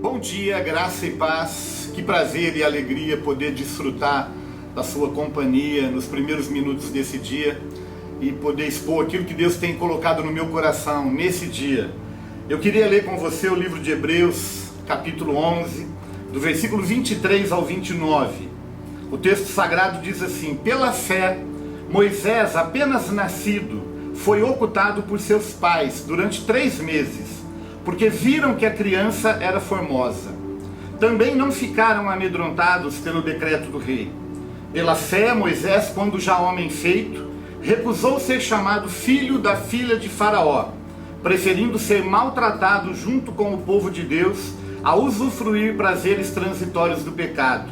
Bom dia, graça e paz. Que prazer e alegria poder desfrutar da sua companhia nos primeiros minutos desse dia e poder expor aquilo que Deus tem colocado no meu coração nesse dia. Eu queria ler com você o livro de Hebreus, capítulo 11, do versículo 23 ao 29. O texto sagrado diz assim: pela fé, Moisés, apenas nascido, foi ocultado por seus pais durante 3 meses, porque viram que a criança era formosa. Também não ficaram amedrontados pelo decreto do rei. Pela fé, Moisés, quando já homem feito, recusou ser chamado filho da filha de Faraó, preferindo ser maltratado junto com o povo de Deus a usufruir prazeres transitórios do pecado,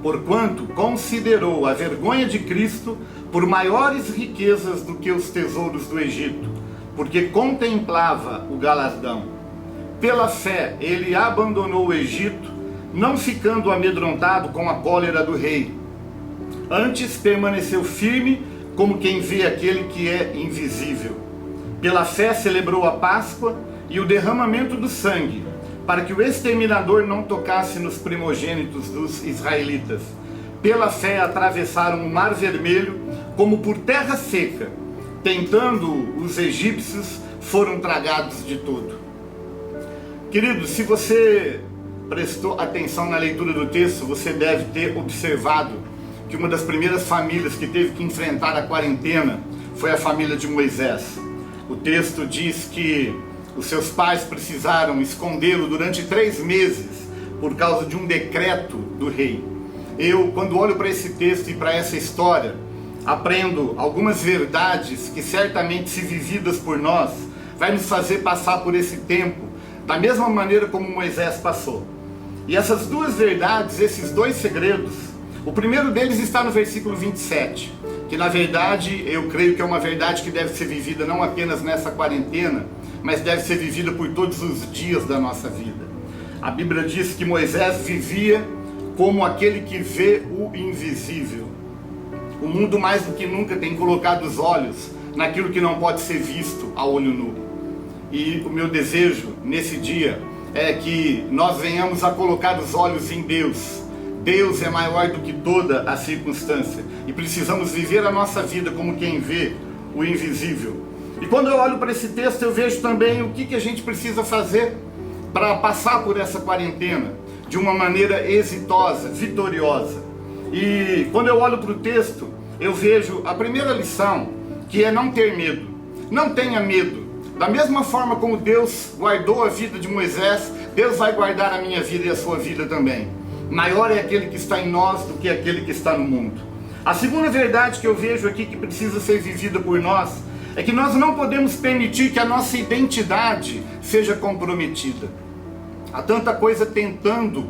porquanto considerou a vergonha de Cristo por maiores riquezas do que os tesouros do Egito, porque contemplava o galardão. Pela fé, ele abandonou o Egito, não ficando amedrontado com a cólera do rei. Antes permaneceu firme, como quem vê aquele que é invisível. Pela fé celebrou a Páscoa e o derramamento do sangue, para que o exterminador não tocasse nos primogênitos dos israelitas. Pela fé atravessaram o Mar Vermelho como por terra seca, tentando os egípcios, foram tragados de todo. Querido, se você prestou atenção na leitura do texto, você deve ter observado que uma das primeiras famílias que teve que enfrentar a quarentena foi a família de Moisés. O texto diz que os seus pais precisaram escondê-lo durante 3 meses por causa de um decreto do rei. Eu, quando olho para esse texto e para essa história, aprendo algumas verdades que certamente, se vividas por nós, vai nos fazer passar por esse tempo da mesma maneira como Moisés passou. E essas duas verdades, esses 2 segredos, o primeiro deles está no versículo 27, que na verdade eu creio que é uma verdade que deve ser vivida não apenas nessa quarentena, mas deve ser vivida por todos os dias da nossa vida. A Bíblia diz que Moisés vivia como aquele que vê o invisível. O mundo mais do que nunca tem colocado os olhos naquilo que não pode ser visto a olho nu. E o meu desejo nesse dia é que nós venhamos a colocar os olhos em Deus. Deus é maior do que toda a circunstância e precisamos viver a nossa vida como quem vê o invisível. E quando eu olho para esse texto, eu vejo também o que a gente precisa fazer para passar por essa quarentena de uma maneira exitosa, vitoriosa. E quando eu olho para o texto, eu vejo a primeira lição, que é não ter medo. Não tenha medo. Da mesma forma como Deus guardou a vida de Moisés, Deus vai guardar a minha vida e a sua vida também. Maior é aquele que está em nós do que aquele que está no mundo. A segunda verdade que eu vejo aqui que precisa ser vivida por nós é que nós não podemos permitir que a nossa identidade seja comprometida. Há tanta coisa tentando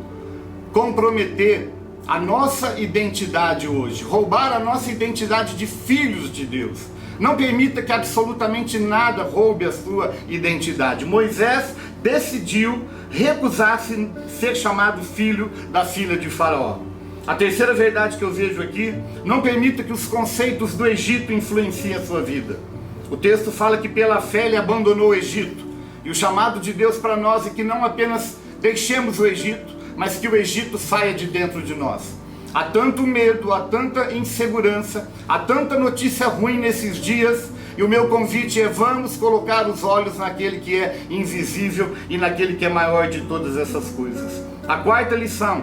comprometer a nossa identidade hoje, roubar a nossa identidade de filhos de Deus. Não permita que absolutamente nada roube a sua identidade. Moisés decidiu recusar-se ser chamado filho da filha de Faraó. A terceira verdade que eu vejo aqui: não permita que os conceitos do Egito influenciem a sua vida. O texto fala que pela fé ele abandonou o Egito. E o chamado de Deus para nós é que não apenas deixemos o Egito, mas que o Egito saia de dentro de nós. Há tanto medo, há tanta insegurança, há tanta notícia ruim nesses dias, e o meu convite é: vamos colocar os olhos naquele que é invisível e naquele que é maior de todas essas coisas. A quarta lição: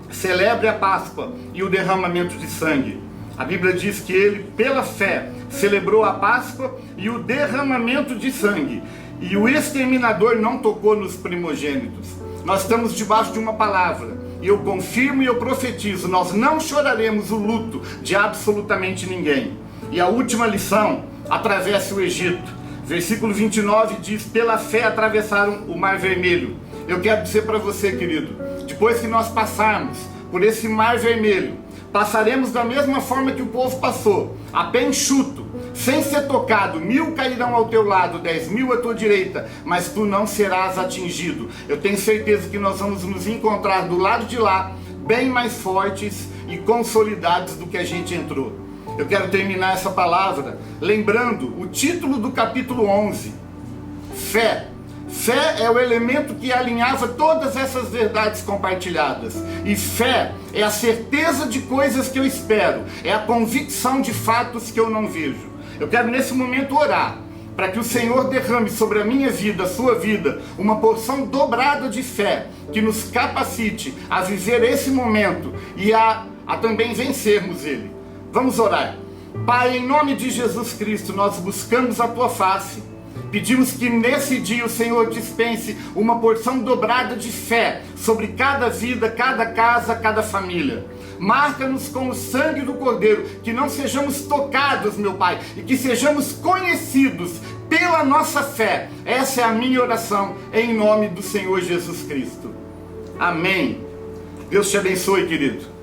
celebre a Páscoa e o derramamento de sangue. A Bíblia diz que ele, pela fé, celebrou a Páscoa e o derramamento de sangue, e o exterminador não tocou nos primogênitos. Nós estamos debaixo de uma palavra, e eu confirmo e eu profetizo: nós não choraremos o luto de absolutamente ninguém. E a última lição: atravesse o Egito. Versículo 29 diz: pela fé atravessaram o Mar Vermelho. Eu quero dizer para você, querido, depois que nós passarmos por esse Mar Vermelho, passaremos da mesma forma que o povo passou, a pé enxuto, sem ser tocado. 1000 cairão ao teu lado, 10.000 à tua direita, mas tu não serás atingido. Eu tenho certeza que nós vamos nos encontrar do lado de lá, bem mais fortes e consolidados do que a gente entrou. Eu quero terminar essa palavra lembrando o título do capítulo 11, Fé. Fé é o elemento que alinhava todas essas verdades compartilhadas. E fé é a certeza de coisas que eu espero, é a convicção de fatos que eu não vejo. Eu quero nesse momento orar para que o Senhor derrame sobre a minha vida, a sua vida, uma porção dobrada de fé, que nos capacite a viver esse momento e a também vencermos ele. Vamos orar. Pai, em nome de Jesus Cristo, nós buscamos a tua face. Pedimos que nesse dia o Senhor dispense uma porção dobrada de fé sobre cada vida, cada casa, cada família. Marca-nos com o sangue do Cordeiro, que não sejamos tocados, meu Pai, e que sejamos conhecidos pela nossa fé. Essa é a minha oração, em nome do Senhor Jesus Cristo. Amém. Deus te abençoe, querido.